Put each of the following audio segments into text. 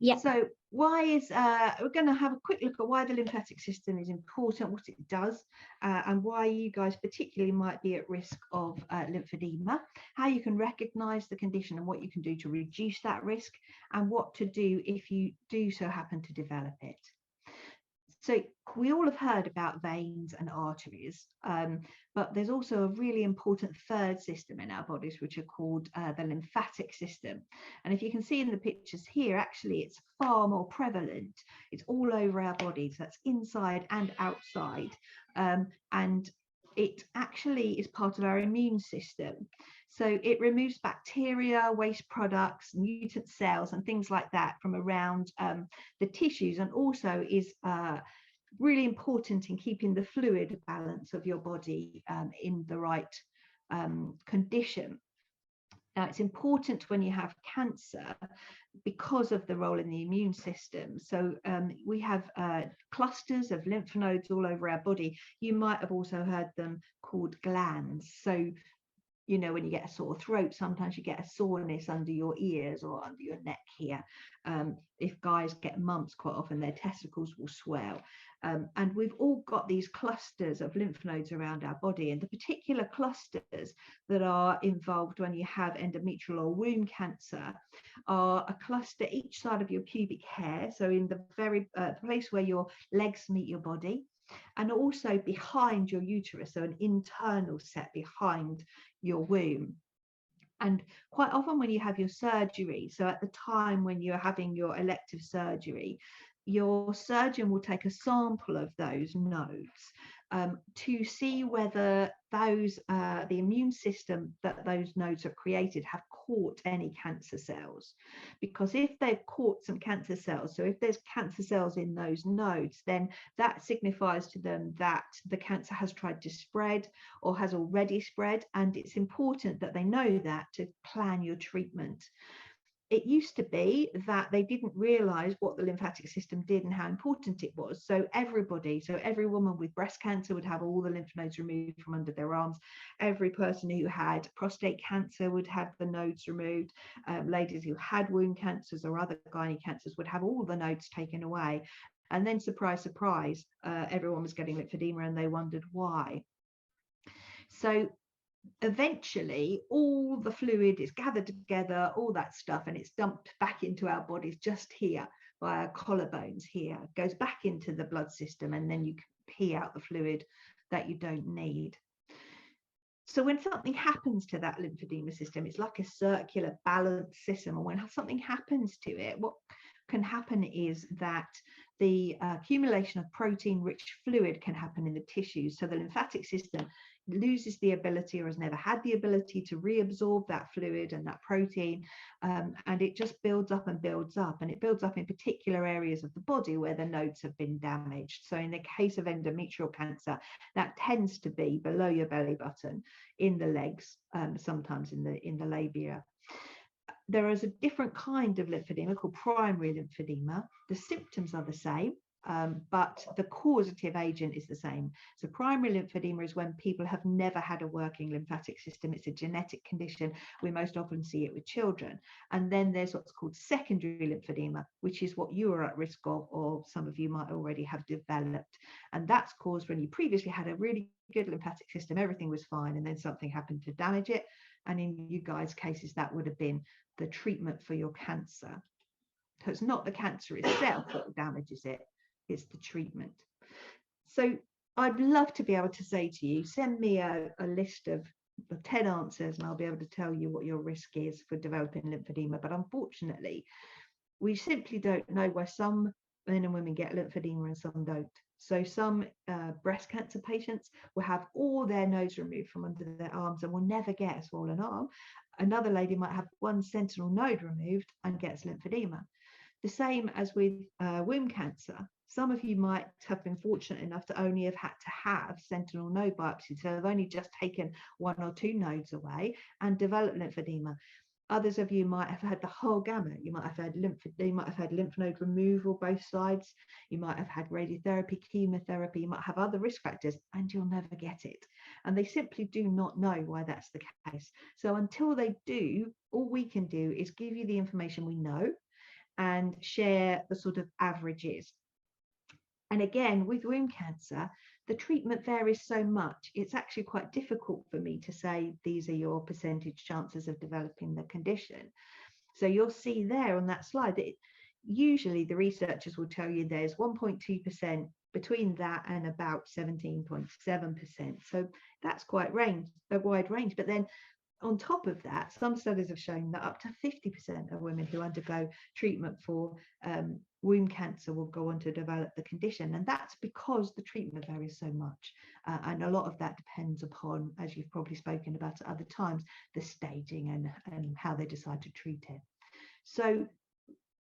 Yeah. So why is we're going to have a quick look at why the lymphatic system is important, what it does, and why you guys particularly might be at risk of lymphedema, how you can recognize the condition and what you can do to reduce that risk, and what to do if you do so happen to develop it. So we all have heard about veins and arteries, but there's also a really important third system in our bodies, which are called the lymphatic system. And if you can see in the pictures here, actually, it's far more prevalent. It's all over our bodies. That's inside and outside. And it actually is part of our immune system. So it removes bacteria, waste products, mutant cells, and things like that from around the tissues, and also is really important in keeping the fluid balance of your body in the right condition. Now, it's important when you have cancer because of the role in the immune system. So we have clusters of lymph nodes all over our body. You might have also heard them called glands. So you know, when you get a sore throat, sometimes you get a soreness under your ears or under your neck here. If guys get mumps, quite often their testicles will swell. And we've all got these clusters of lymph nodes around our body, and the particular clusters that are involved when you have endometrial or womb cancer are a cluster each side of your pubic hair, so in the very place where your legs meet your body, and also behind your uterus, so an internal set behind your womb. And quite often when you have your surgery, so at the time when you're having your elective surgery, your surgeon will take a sample of those nodes to see whether those the immune system that those nodes have created have caught any cancer cells. Because if they've caught some cancer cells, so if there's cancer cells in those nodes, then that signifies to them that the cancer has tried to spread or has already spread, and it's important that they know that to plan your treatment. It used to be that they didn't realize what the lymphatic system did and how important it was. So every woman with breast cancer would have all the lymph nodes removed from under their arms. Every person who had prostate cancer would have the nodes removed. Ladies who had womb cancers or other gynae cancers would have all the nodes taken away. And then surprise, surprise, everyone was getting lymphedema and they wondered why. So eventually all the fluid is gathered together, all that stuff, and it's dumped back into our bodies just here by our collarbones here, goes back into the blood system, and then you can pee out the fluid that you don't need. So when something happens to that lymphedema system, it's like a circular balanced system, and when something happens to it, what can happen is that the accumulation of protein-rich fluid can happen in the tissues. So the lymphatic system loses the ability, or has never had the ability, to reabsorb that fluid and that protein, and it just builds up, and it builds up in particular areas of the body where the nodes have been damaged. So in the case of endometrial cancer, that tends to be below your belly button, in the legs, sometimes in the labia. There is a different kind of lymphedema called primary lymphedema. The symptoms are the same, but the causative agent is the same. So primary lymphedema is when people have never had a working lymphatic system. It's a genetic condition. We most often see it with children. And then there's what's called secondary lymphedema, which is what you are at risk of, or some of you might already have developed. And that's caused when you previously had a really good lymphatic system, everything was fine, and then something happened to damage it. And in you guys' cases, that would have been the treatment for your cancer. So it's not the cancer itself that damages it, it's the treatment. So I'd love to be able to say to you, send me a list of 10 answers and I'll be able to tell you what your risk is for developing lymphedema. But unfortunately, we simply don't know why some men and women get lymphedema and some don't. So some breast cancer patients will have all their nodes removed from under their arms and will never get a swollen arm. Another lady might have one sentinel node removed and gets lymphedema. The same as with womb cancer. Some of you might have been fortunate enough to only have had to have sentinel node biopsies, so they've only just taken 1 or 2 nodes away and developed lymphedema. Others of you might have had the whole gamut. You might have had lymph node removal both sides. You might have had radiotherapy, chemotherapy. You might have other risk factors, and you'll never get it. And they simply do not know why that's the case. So until they do, all we can do is give you the information we know and share the sort of averages. And again, with womb cancer, the treatment varies so much, it's actually quite difficult for me to say these are your percentage chances of developing the condition. So you'll see there on that slide that usually the researchers will tell you there's 1.2% between that and about 17.7%. So that's quite a wide range. But then on top of that, some studies have shown that up to 50% of women who undergo treatment for womb cancer will go on to develop the condition. And that's because the treatment varies so much. And a lot of that depends upon, as you've probably spoken about at other times, the staging and how they decide to treat it. So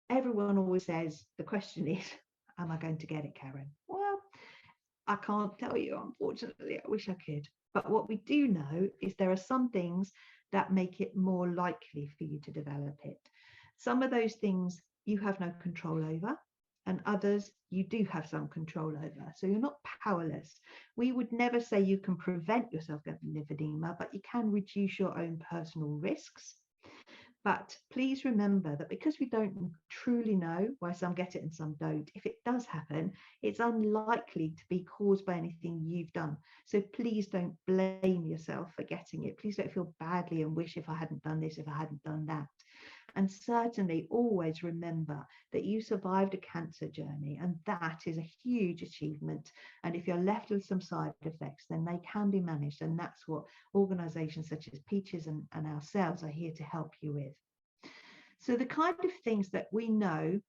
everyone always says, the question is, am I going to get it, Karen? Well, I can't tell you, unfortunately. I wish I could. But what we do know is there are some things that make it more likely for you to develop it. Some of those things you have no control over, and others you do have some control over. So you're not powerless. We would never say you can prevent yourself getting lymphedema, but you can reduce your own personal risks. But please remember that because we don't truly know why some get it and some don't, if it does happen, it's unlikely to be caused by anything you've done. So please don't blame yourself for getting it. Please don't feel badly and wish, if I hadn't done this, if I hadn't done that. And certainly always remember that you survived a cancer journey, and that is a huge achievement. And if you're left with some side effects, then they can be managed. And that's what organizations such as Peaches and ourselves are here to help you with. So the kind of things that we know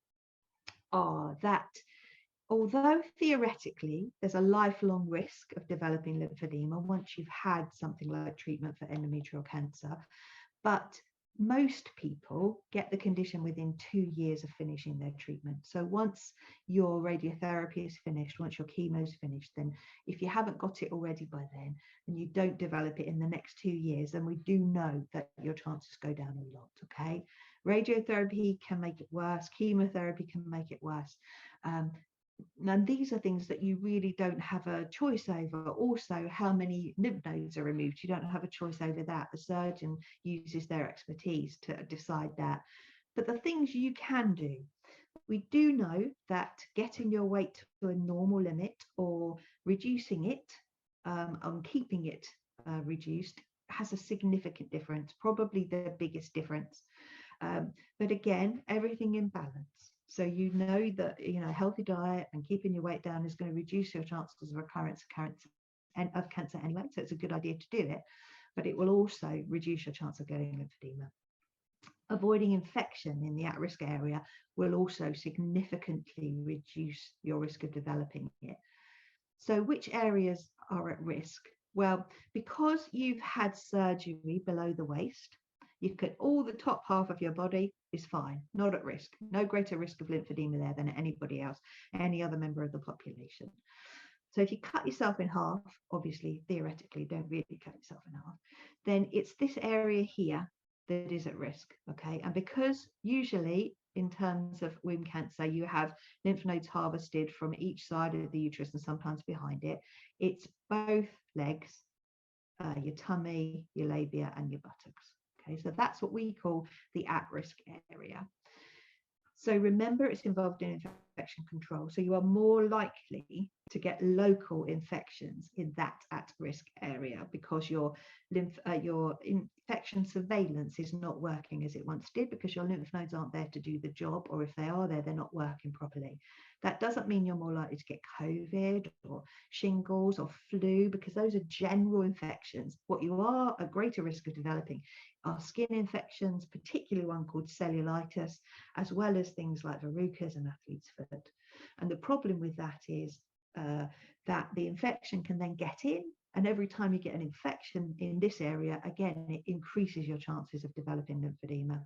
are that although theoretically there's a lifelong risk of developing lymphedema once you've had something like treatment for endometrial cancer, but most people get the condition within 2 years of finishing their treatment. So once your radiotherapy is finished, once your chemo is finished, then if you haven't got it already by then and you don't develop it in the next 2 years, then we do know that your chances go down a lot, okay? Radiotherapy can make it worse, chemotherapy can make it worse. And these are things that you really don't have a choice over. Also, how many lymph nodes are removed, you don't have a choice over that. The surgeon uses their expertise to decide that. But the things you can do, we do know that getting your weight to a normal limit or reducing it and keeping it reduced has a significant difference, probably the biggest difference. But again, everything in balance. So you know that a healthy diet and keeping your weight down is going to reduce your chances of recurrence of cancer anyway. So it's a good idea to do it, but it will also reduce your chance of getting lymphedema. Avoiding infection in the at-risk area will also significantly reduce your risk of developing it. So which areas are at risk? Well, because you've had surgery below the waist, all the top half of your body is fine, not at risk, no greater risk of lymphedema there than anybody else, any other member of the population. So if you cut yourself in half, obviously, theoretically, don't really cut yourself in half, then it's this area here that is at risk, okay? And because usually in terms of womb cancer, you have lymph nodes harvested from each side of the uterus and sometimes behind it, it's both legs, your tummy, your labia, and your buttocks. Okay, so that's what we call the at-risk area. So remember, it's involved in infection control. So you are more likely to get local infections in that at-risk area because your infection surveillance is not working as it once did because your lymph nodes aren't there to do the job, or if they are there, they're not working properly. That doesn't mean you're more likely to get COVID or shingles or flu, because those are general infections. What you are at greater risk of developing are skin infections, particularly one called cellulitis, as well as things like verrucas and athlete's foot. And the problem with that is that the infection can then get in, and every time you get an infection in this area, again, it increases your chances of developing lymphedema.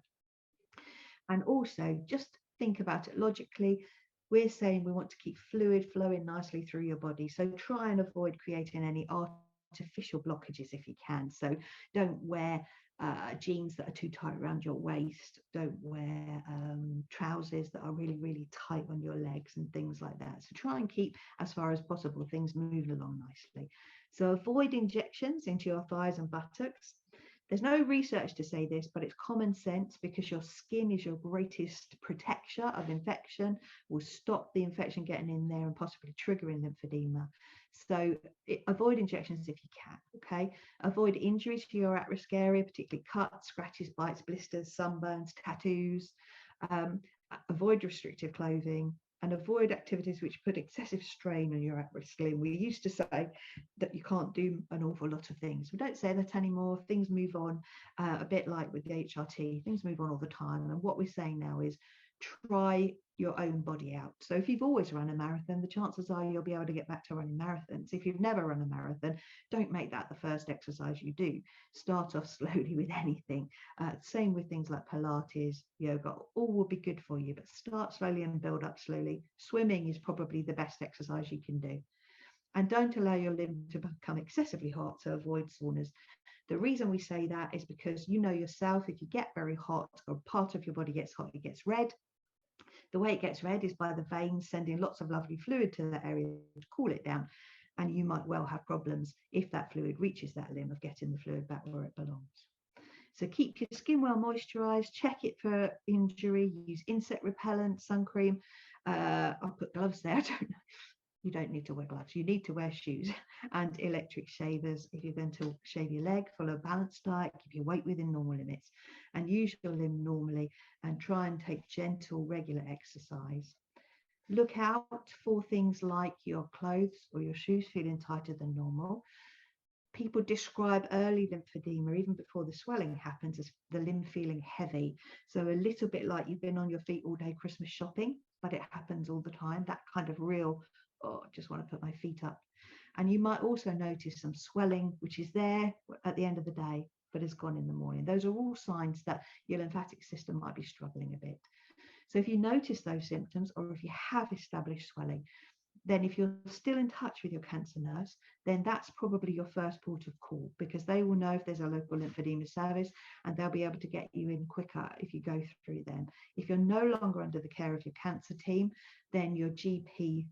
And also, just think about it logically. We're saying we want to keep fluid flowing nicely through your body. So try and avoid creating any artificial blockages if you can. So don't wear jeans that are too tight around your waist. Don't wear trousers that are really, really tight on your legs and things like that. So try and keep, as far as possible, things moving along nicely. So avoid injections into your thighs and buttocks. There's no research to say this, but it's common sense, because your skin is your greatest protector of infection, will stop the infection getting in there and possibly triggering lymphedema. So avoid injections if you can, okay? Avoid injuries to your at-risk area, particularly cuts, scratches, bites, blisters, sunburns, tattoos. Avoid restrictive clothing, and avoid activities which put excessive strain on your at-risk limb. We used to say that you can't do an awful lot of things. We don't say that anymore. Things move on, a bit like with the HRT. Things move on all the time. And what we're saying now is try your own body out. So if you've always run a marathon, the chances are you'll be able to get back to running marathons. If you've never run a marathon, don't make that the first exercise you do. Start off slowly with anything. Same with things like Pilates, yoga, all will be good for you, but start slowly and build up slowly. Swimming is probably the best exercise you can do. And don't allow your limb to become excessively hot, so avoid saunas. The reason we say that is because you know yourself, if you get very hot or part of your body gets hot, it gets red. The way it gets red is by the veins sending lots of lovely fluid to that area to cool it down. And you might well have problems if that fluid reaches that limb of getting the fluid back where it belongs. So keep your skin well moisturized, check it for injury, use insect repellent, sun cream. I'll put gloves there. I don't know. You don't need to wear gloves. You need to wear shoes and electric shavers. If you're going to shave your leg, follow a balanced diet, keep your weight within normal limits, and use your limb normally, and try and take gentle, regular exercise. Look out for things like your clothes or your shoes feeling tighter than normal. People describe early lymphedema, even before the swelling happens, as the limb feeling heavy. So a little bit like you've been on your feet all day Christmas shopping, but it happens all the time. That kind of real, oh, I just want to put my feet up. And you might also notice some swelling, which is there at the end of the day, but is gone in the morning. Those are all signs that your lymphatic system might be struggling a bit. So if you notice those symptoms, or if you have established swelling, then if you're still in touch with your cancer nurse, then that's probably your first port of call, because they will know if there's a local lymphedema service, and they'll be able to get you in quicker if you go through them. If you're no longer under the care of your cancer team, then your GP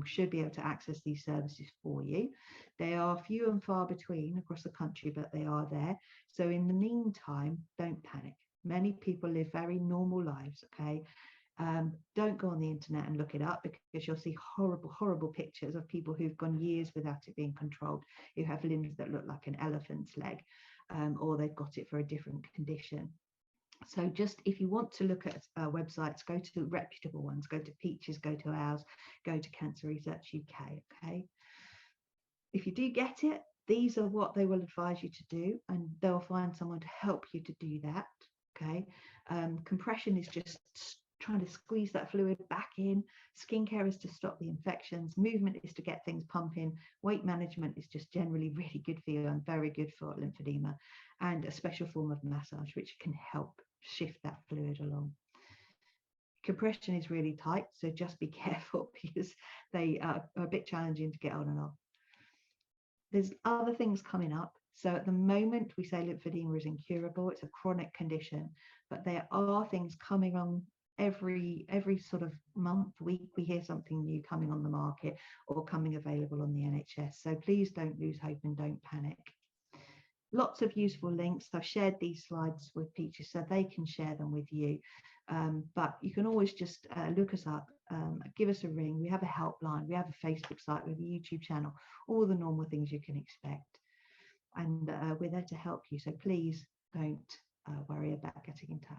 should be able to access these services for you. They are few and far between across the country, but they are there. So in the meantime, don't panic. Many people live very normal lives, okay? Don't go on the internet and look it up, because you'll see horrible, horrible pictures of people who've gone years without it being controlled, who have limbs that look like an elephant's leg, or they've got it for a different condition. So just if you want to look at websites, go to reputable ones, go to Peaches, go to ours, go to Cancer Research UK, okay? If you do get it, these are what they will advise you to do, and they'll find someone to help you to do that, okay? Compression is just trying to squeeze that fluid back in. Skincare is to stop the infections. Movement is to get things pumping. Weight management is just generally really good for you and very good for lymphedema, and a special form of massage which can help shift that fluid along. Compression is really tight, so just be careful, because they are a bit challenging to get on and off. There's other things coming up. So at the moment, we say lymphedema is incurable. It's a chronic condition, but there are things coming on every sort of month, week. We hear something new coming on the market or coming available on the NHS. So please don't lose hope and don't panic. Lots of useful links. I've shared these slides with Peaches so they can share them with you. But you can always just look us up, give us a ring. We have a helpline, we have a Facebook site, we have a YouTube channel, all the normal things you can expect. And we're there to help you. So please don't worry about getting in touch.